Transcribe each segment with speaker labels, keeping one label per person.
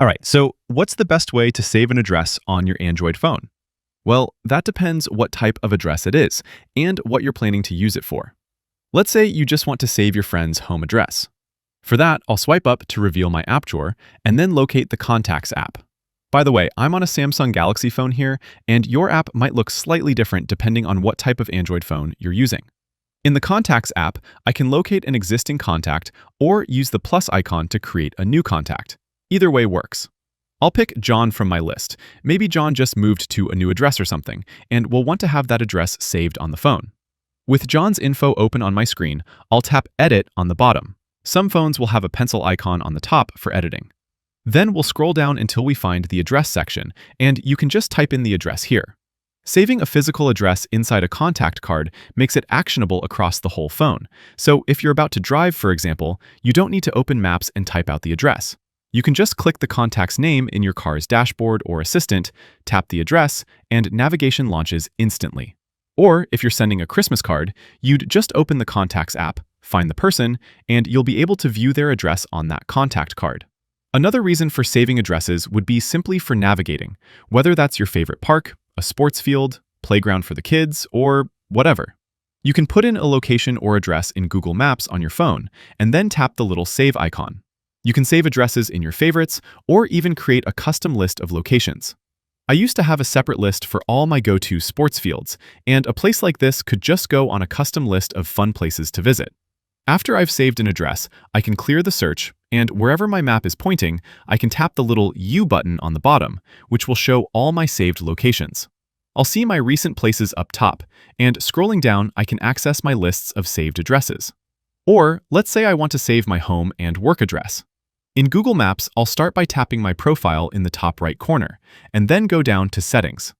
Speaker 1: All right, so what's the best way to save an address on your Android phone? Well, that depends what type of address it is and what you're planning to use it for. Let's say you just want to save your friend's home address. For that, I'll swipe up to reveal my app drawer and then locate the Contacts app. By the way, I'm on a Samsung Galaxy phone here, and your app might look slightly different depending on what type of Android phone you're using. In the Contacts app, I can locate an existing contact or use the plus icon to create a new contact. Either way works. I'll pick John from my list. Maybe John just moved to a new address or something, and will want to have that address saved on the phone. With John's info open on my screen, I'll tap Edit on the bottom. Some phones will have a pencil icon on the top for editing. Then we'll scroll down until we find the address section, and you can just type in the address here. Saving a physical address inside a contact card makes it actionable across the whole phone. So if you're about to drive, for example, you don't need to open Maps and type out the address. You can just click the contact's name in your car's dashboard or assistant, tap the address, and navigation launches instantly. Or if you're sending a Christmas card, you'd just open the Contacts app, find the person, and you'll be able to view their address on that contact card. Another reason for saving addresses would be simply for navigating, whether that's your favorite park, a sports field, playground for the kids, or whatever. You can put in a location or address in Google Maps on your phone, and then tap the little save icon. You can save addresses in your favorites, or even create a custom list of locations. I used to have a separate list for all my go-to sports fields, and a place like this could just go on a custom list of fun places to visit. After I've saved an address, I can clear the search, and wherever my map is pointing, I can tap the little U button on the bottom, which will show all my saved locations. I'll see my recent places up top, and scrolling down, I can access my lists of saved addresses. Or, let's say I want to save my home and work address. In Google Maps, I'll start by tapping my profile in the top right corner, and then go down to Settings.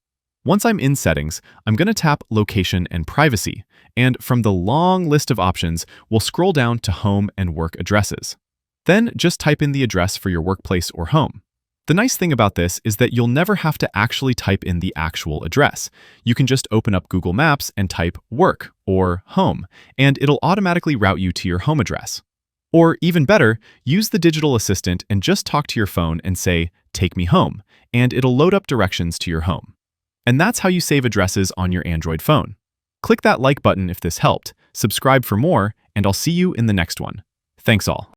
Speaker 1: Once I'm in Settings, I'm going to tap Location and Privacy, and from the long list of options, we'll scroll down to Home and Work addresses. Then just type in the address for your workplace or home. The nice thing about this is that you'll never have to actually type in the actual address. You can just open up Google Maps and type Work or Home, and it'll automatically route you to your home address. Or even better, use the digital assistant and just talk to your phone and say, "Take me home," and it'll load up directions to your home. And that's how you save addresses on your Android phone. Click that like button if this helped, subscribe for more, and I'll see you in the next one. Thanks all.